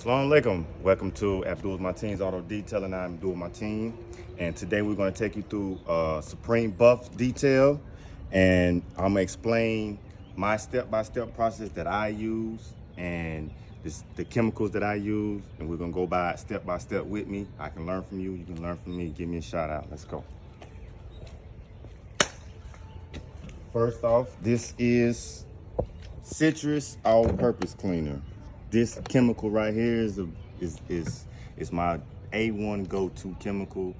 Assalamu alaikum. Welcome to Abdulmateens Auto Detailing. I'm Abdulmateen, and today we're going to take you through Supreme Buff detail, and I'm going to explain my step-by-step process that I use and the chemicals that I use, and we're going to go by step-by-step with me. I can learn from you, you can learn from me. Give me a shout out. Let's go. First off, this is citrus all-purpose cleaner. This chemical right here is my A1 go-to chemical.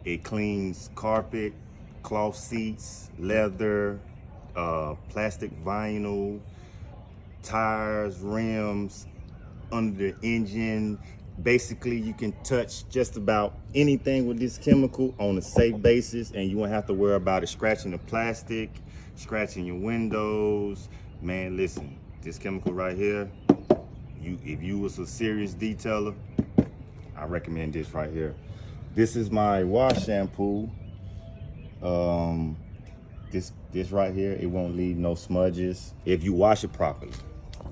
It cleans carpet, cloth seats, leather, plastic vinyl, tires, rims, under the engine. Basically, you can touch just about anything with this chemical on a safe basis, and you won't have to worry about it scratching the plastic, scratching your windows. Man, listen, this chemical right here, if you was a serious detailer, I recommend this right here. This is my wash shampoo. This right here, it won't leave no smudges if you wash it properly.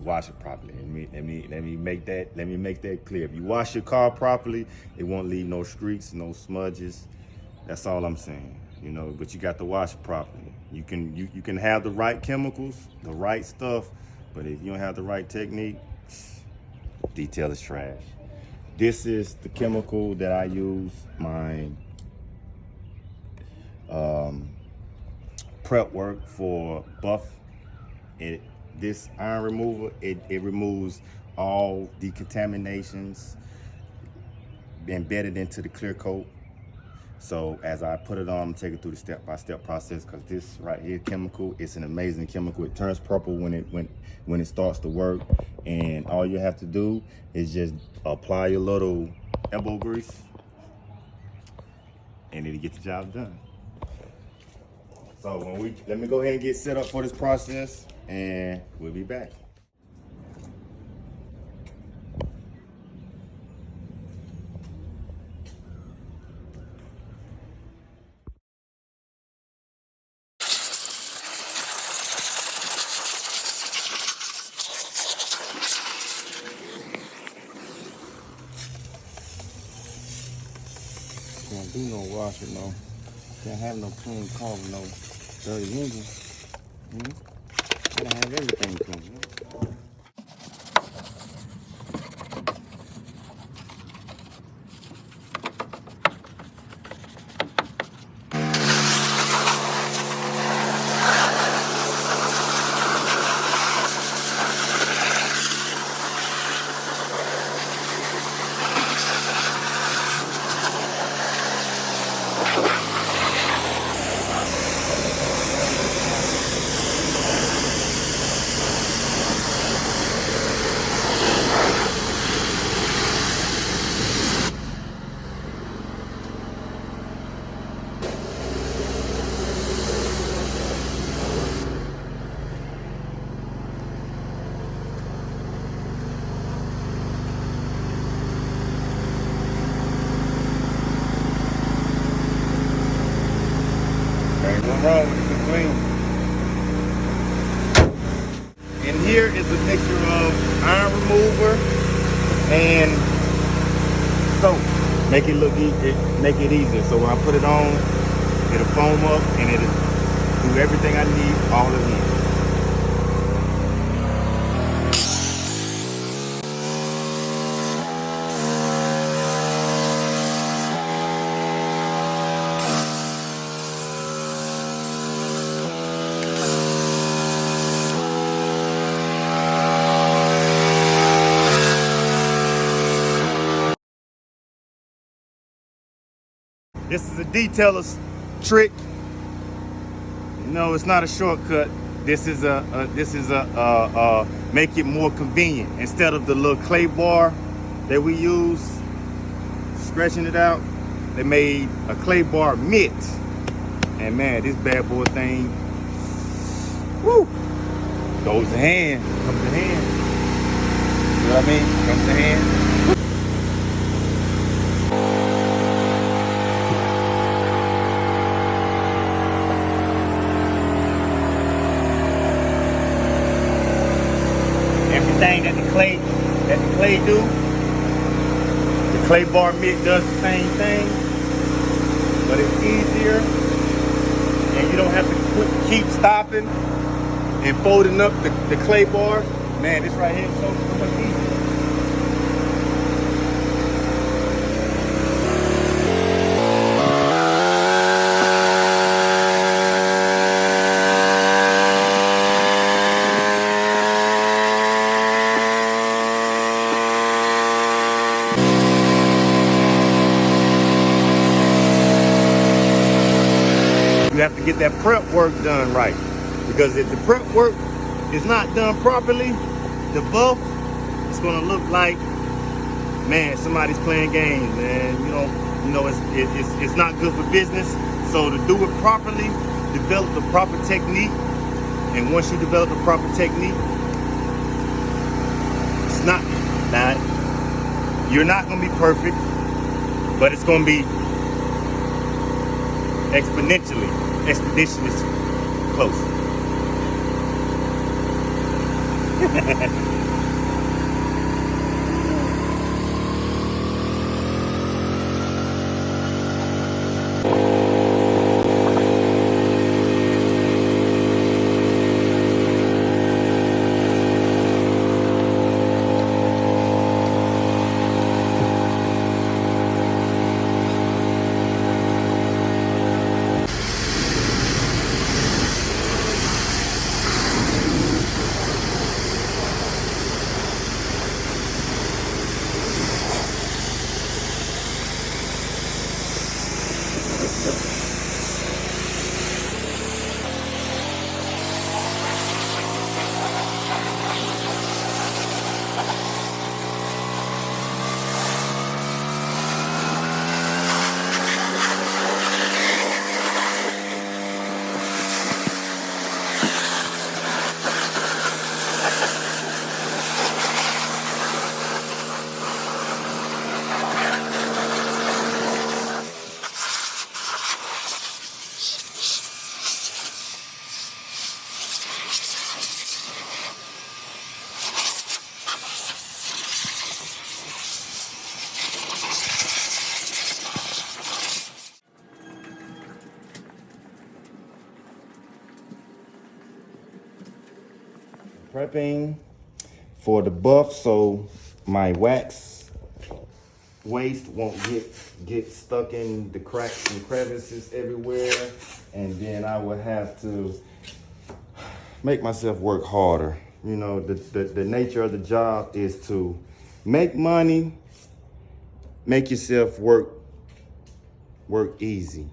Wash it properly. Let me make that clear. If you wash your car properly, it won't leave no streaks, no smudges. That's all I'm saying. You know, but you got to wash it properly. You can have the right chemicals, the right stuff, but if you don't have the right technique, detail is trash. This is the chemical that I use my prep work for buff. This iron remover, it removes all the contaminations embedded into the clear coat. So as I put it on, I'm taking through the step-by-step process, because this right here chemical, it's an amazing chemical. It turns purple when it starts to work, and all you have to do is just apply your little elbow grease, and it'll get the job done. So let me go ahead and get set up for this process, and we'll be back. Can't do no washing, no. Can't have no clean car with no dirty engine. Gotta have everything clean. Ain't nothing wrong with it, it's clean. And here is a mixture of iron remover and soap. Make it look easy, make it easier. So when I put it on, it'll foam up and it'll do everything I need all again. This is a detailer's trick. No, it's not a shortcut. This is a make it more convenient. Instead of the little clay bar that we use, stretching it out, they made a clay bar mitt. And man, this bad boy thing, woo, goes to hand, comes to hand. You know what I mean? Comes to hand. Everything that the clay that the clay do. The clay bar mitt does the same thing, but it's easier, and you don't have to keep stopping and folding up the clay bar. Man, this right here is so much easier. You have to get that prep work done right, because if the prep work is not done properly, the buff is gonna look like, man, somebody's playing games, man. It's not good for business. So to do it properly, develop the proper technique, and once you develop the proper technique, it's not that you're not gonna be perfect, but it's gonna be expeditionally close. Prepping for the buff so my wax waste won't get stuck in the cracks and crevices everywhere, and then I would have to make myself work harder. You know, the nature of the job is to make money, make yourself work easy.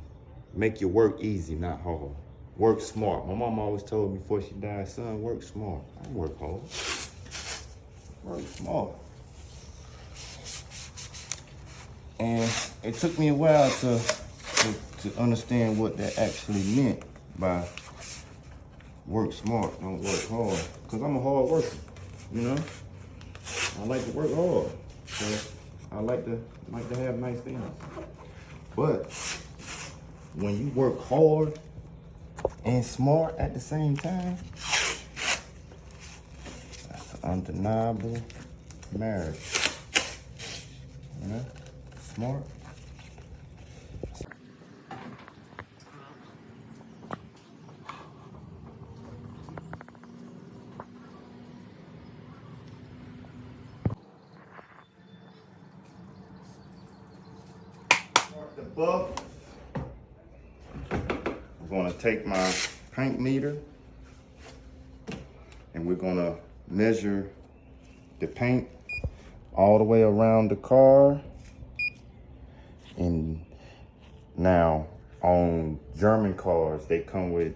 Make your work easy, not hard. Work smart. My mom always told me before she died, son, work smart. I work hard. Work smart. And it took me a while to understand what that actually meant by work smart, don't work hard. Because I'm a hard worker, you know? I like to work hard. So I like to have nice things. But when you work hard and smart at the same time, that's an undeniable marriage. You know? Smart. Start the buff. I'm gonna take my paint meter and we're gonna measure the paint all the way around the car. And now on German cars, they come with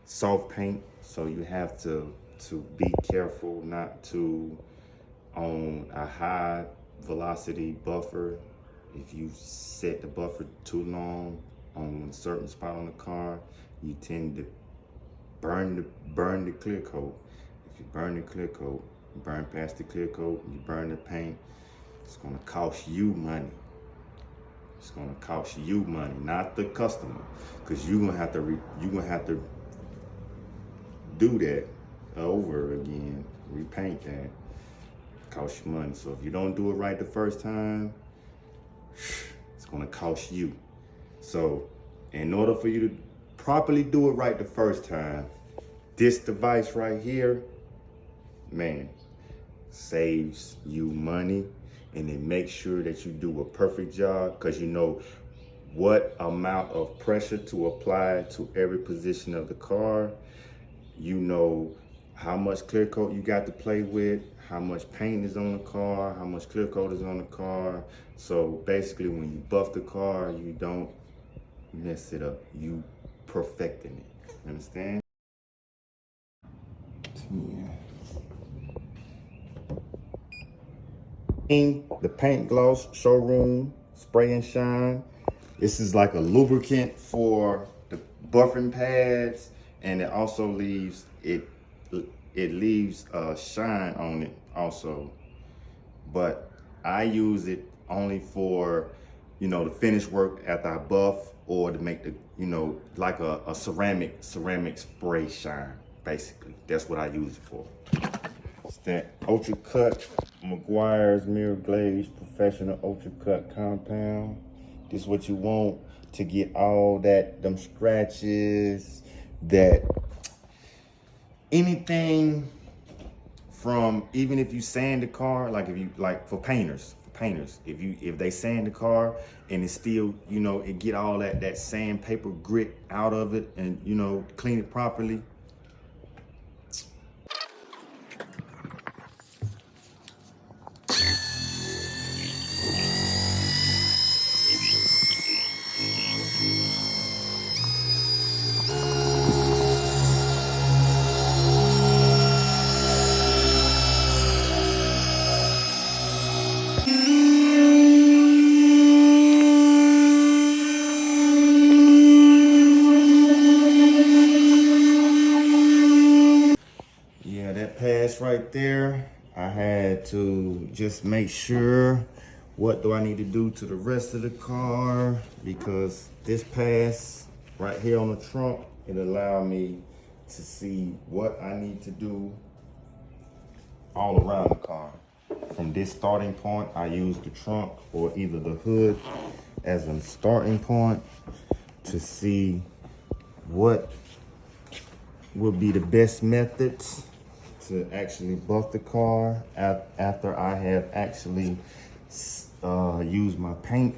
soft paint, so you have to be careful not to on a high velocity buffer. If you set the buffer too long on a certain spot on the car, you tend to burn the clear coat. If you burn the clear coat, you burn past the clear coat, you burn the paint, it's gonna cost you money. It's gonna cost you money, not the customer, because you're gonna have to do that over again, paint that, costs you money. So if you don't do it right the first time, it's gonna cost you. So in order for you to properly do it right the first time, this device right here, man, saves you money, and it makes sure that you do a perfect job, because you know what amount of pressure to apply to every position of the car. You know how much clear coat you got to play with, how much paint is on the car, how much clear coat is on the car. So basically when you buff the car, you don't mess it up. You perfecting it. Understand? The paint gloss showroom spray and shine. This is like a lubricant for the buffing pads, and it also leaves shine on it also. But I use it only for, you know, the finish work after I buff, or to make the, you know, like a ceramic spray shine. Basically, that's what I use it for. It's that Ultra Cut McGuire's Mirror Glaze Professional Ultra Cut Compound. This is what you want to get all them scratches, that anything from, even if you sand the car, like if you, like for painters, if they sand the car and it's still, you know, it get all that sandpaper grit out of it, and, you know, clean it properly. Yeah, that pass right there, I had to just make sure, what do I need to do to the rest of the car, because this pass right here on the trunk, it allowed me to see what I need to do all around the car. From this starting point, I use the trunk or either the hood as a starting point to see what will be the best methods to actually buff the car after I have actually used my paint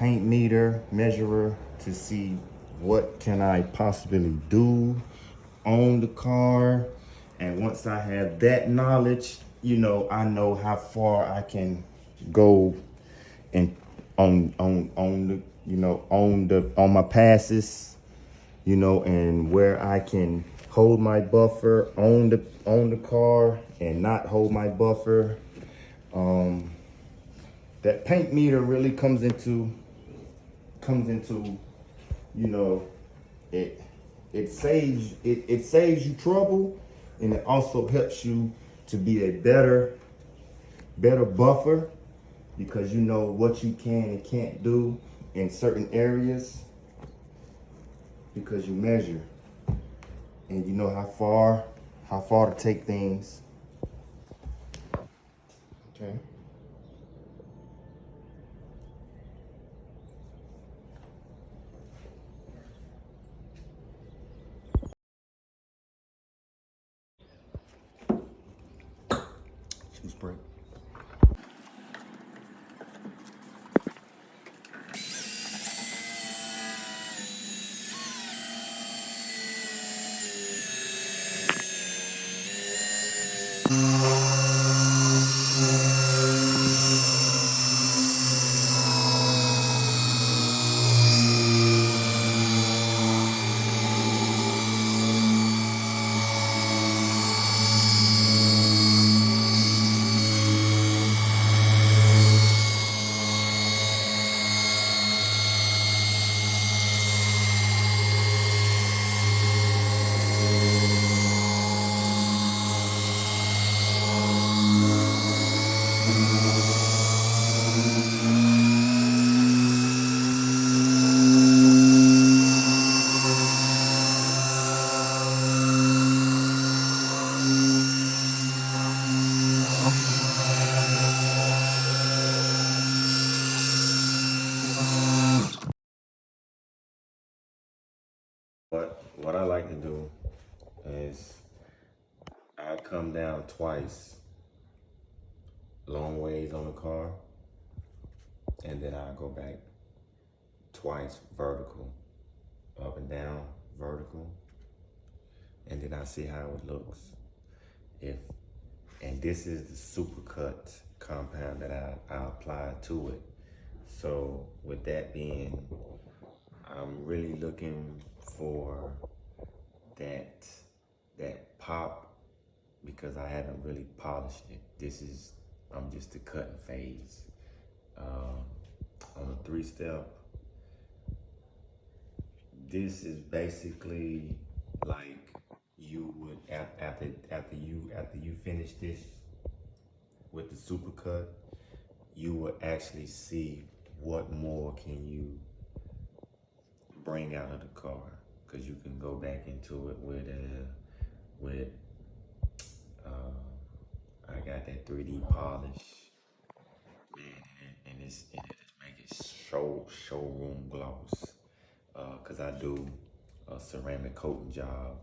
meter measurer to see what can I possibly do on the car. And once I have that knowledge, you know, I know how far I can go and on the, you know, on my passes, you know, and where I can hold my buffer on the car and not hold my buffer. That paint meter really comes into, you know, it saves you trouble, and it also helps you to be a better buffer, because you know what you can and can't do in certain areas, because you measure and you know how far to take things. Okay. Shoe spray. might come down twice, long ways on the car, and then I'll go back twice vertical, up and down vertical, and then I see how it looks. And this is the super cut compound that I apply to it. So with that being, I'm really looking for that pop, because I haven't really polished it. I'm just the cutting phase. On a 3-step, this is basically like you would after you finish this with the super cut, you will actually see what more can you bring out of the car, because you can go back into it with I got that 3D polish, man, and it just make it showroom gloss, cause I do a ceramic coating job,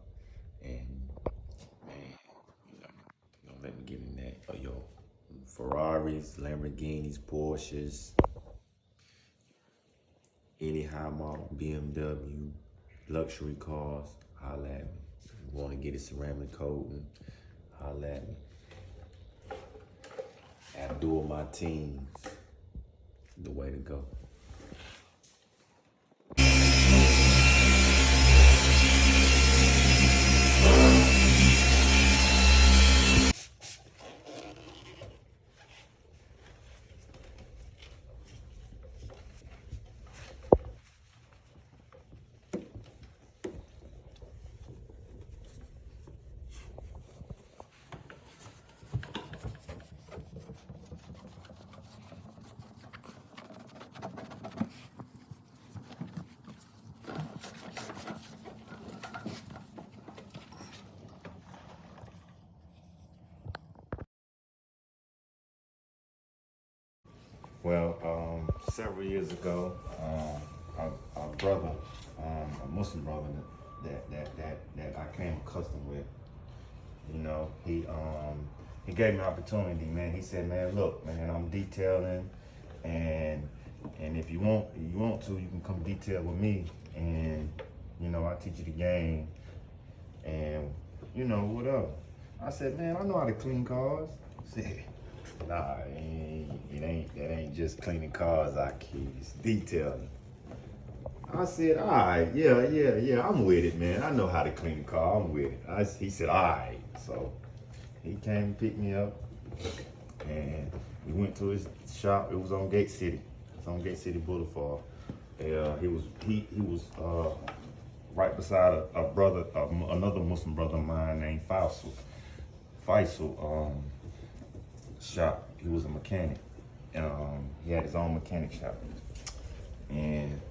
and man, don't let me get in that. Oh, yo, Ferraris, Lamborghinis, Porsches, any high model, BMW, luxury cars, holla at me. If you want to get a ceramic coating, holla at me. Abdulmateens, the way to go. Well, several years ago, a brother, a Muslim brother that I came accustomed with, you know, he gave me an opportunity, man. He said, man, look, man, I'm detailing, and if you want to, you can come detail with me, and you know, I teach you the game, and you know, whatever. I said, man, I know how to clean cars. He said, nah, that ain't just cleaning cars, I keep, it's detailing. I said, all right, yeah, I'm with it, man. I know how to clean a car, I'm with it. He said, all right. So he came and picked me up, and we went to his shop. It was on Gate City. It's on Gate City Boulevard. He was right beside a brother, another Muslim brother of mine named Faisal, shop. He was a mechanic. He had his own mechanic shop, and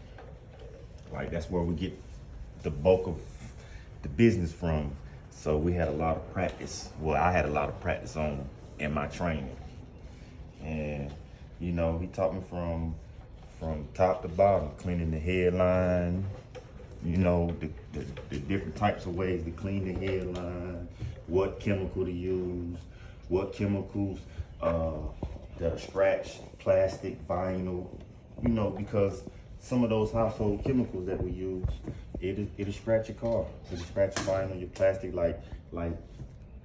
like that's where we get the bulk of the business from. So we had a lot of practice. Well, I had a lot of practice in my training, and you know, he taught me from top to bottom, cleaning the headline. You know, the different types of ways to clean the headline, what chemical to use, what chemicals that are scratch, plastic, vinyl, you know, because some of those household chemicals that we use, it'll scratch your car. It'll scratch your vinyl, your plastic, like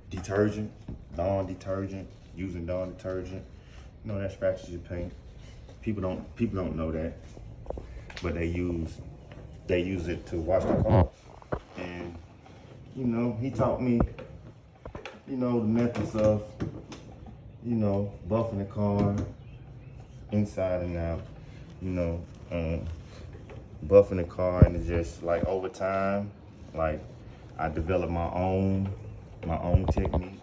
detergent, Dawn detergent, using Dawn detergent. You know, that scratches your paint. People don't know that, but they use it to wash their car. And you know, he taught me, you know, the methods of, you know, buffing the car inside and out, you know, buffing the car, and it's just like over time, like I developed my own technique,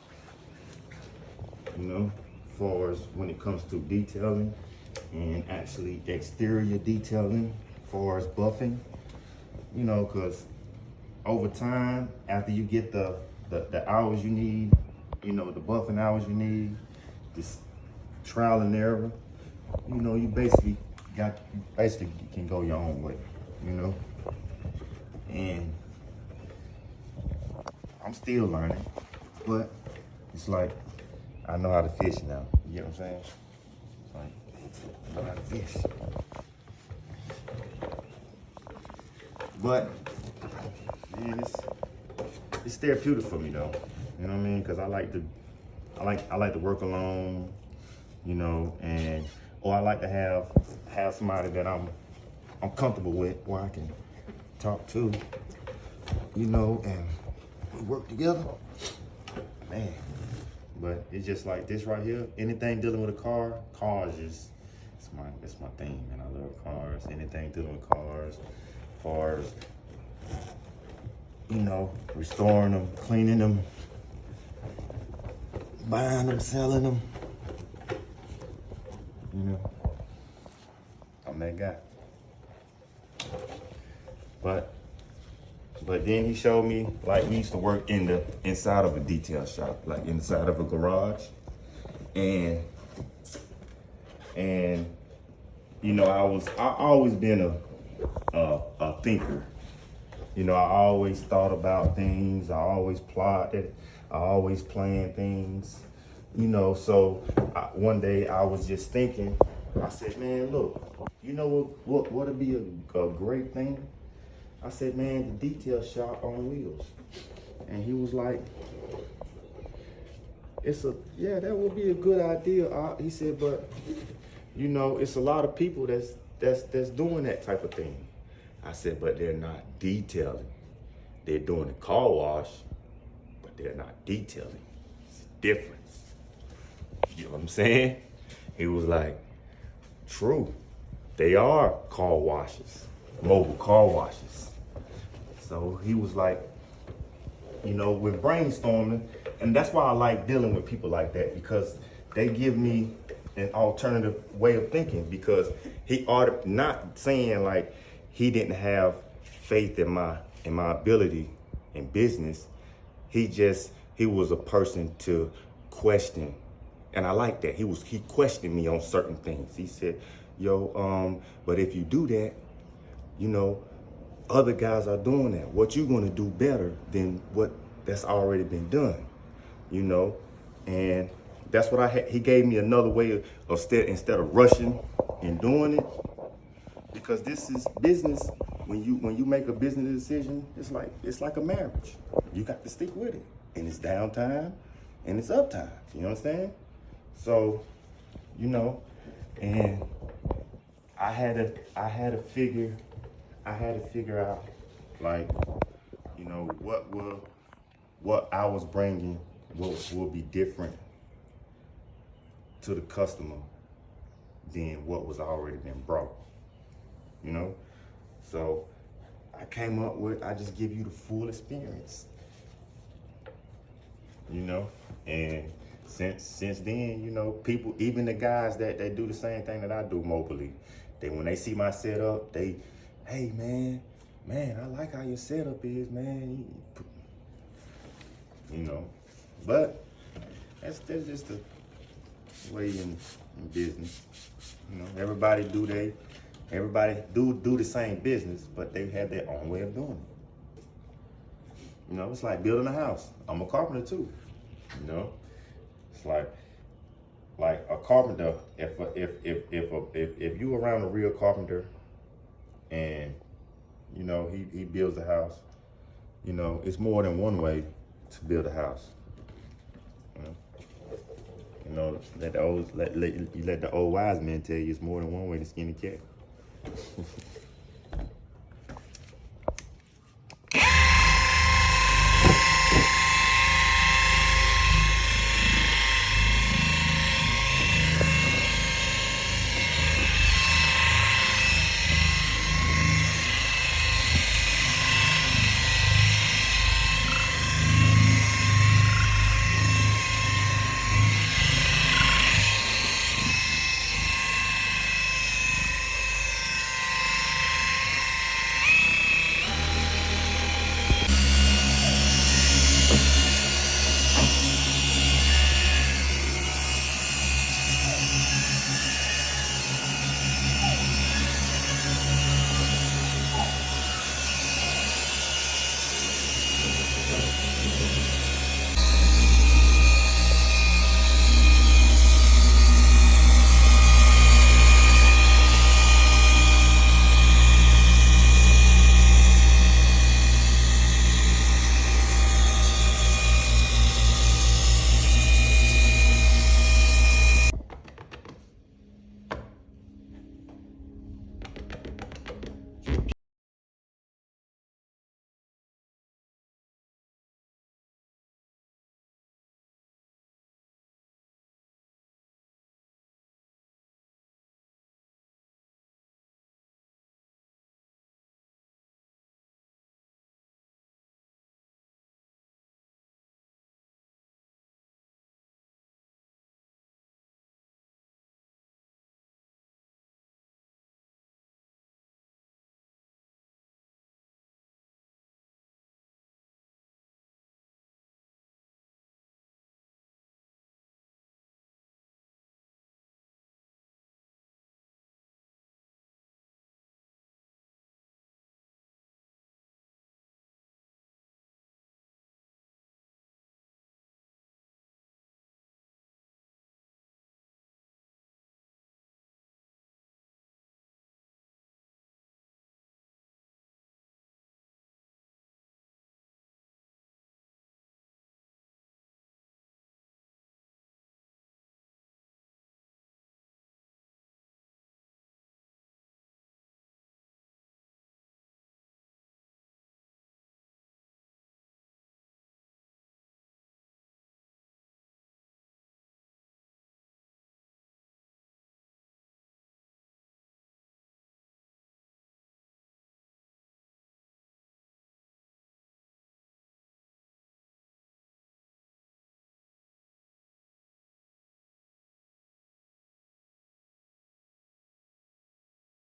you know, as far as when it comes to detailing and actually exterior detailing, as far as buffing, you know, because over time, after you get the hours you need, you know, the buffing hours you need, this trial and error, you know, you basically can go your own way, you know. And I'm still learning, but it's like I know how to fish now. You get what I'm saying? It's like I know how to fish. But man, it's therapeutic for me though. You know what I mean? Because I like to work alone, you know, and or I like to have somebody that I'm comfortable with, where I can talk to, you know, and we work together. Man, but it's just like this right here. Anything dealing with a car, cars is it's my thing, man. I love cars. Anything dealing with cars, as far as, you know, restoring them, cleaning them, buying them, selling them. You know, I'm that guy. But then he showed me, like, we used to work in the inside of a detail shop, like inside of a garage, and you know, I always been a thinker. You know, I always thought about things. I always plotted. I always planned things. You know, so one day I was just thinking. I said, man, look, you know what would be a great thing? I said, man, the detail shop on wheels. And he was like, that would be a good idea. He said, but you know, it's a lot of people that's doing that type of thing. I said, but they're not detailing. They're doing a car wash, but they're not detailing. It's a difference. You know what I'm saying? He was like, true. They are car washes, mobile car washes. So he was like, you know, with brainstorming, and that's why I like dealing with people like that, because they give me an alternative way of thinking, because he ought not saying like he didn't have faith in my ability in business. He was a person to question. And I like that. He questioned me on certain things. He said, yo, but if you do that, you know, other guys are doing that. What you gonna do better than what that's already been done, you know? And that's what he gave me another way of instead of rushing and doing it, because this is business. When you make a business decision, it's like a marriage. You got to stick with it. And it's downtime and it's uptime. You understand? So, you know, and I had to figure out, like, you know, what I was bringing will be different to the customer than what was already been brought, you know? So I came up with, I just give you the full experience, you know? And since then, you know, people, even the guys that do the same thing that I do mobily, when they see my setup, hey man, I like how your setup is, man. You know, but that's just the way in business. You know, everybody do the same business, but they have their own way of doing it. You know, it's like building a house. I'm a carpenter too. You know, it's like a carpenter. If you around a real carpenter, and you know he builds a house, you know, it's more than one way to build a house. You know, let the old wise men tell you it's more than one way to skin a cat.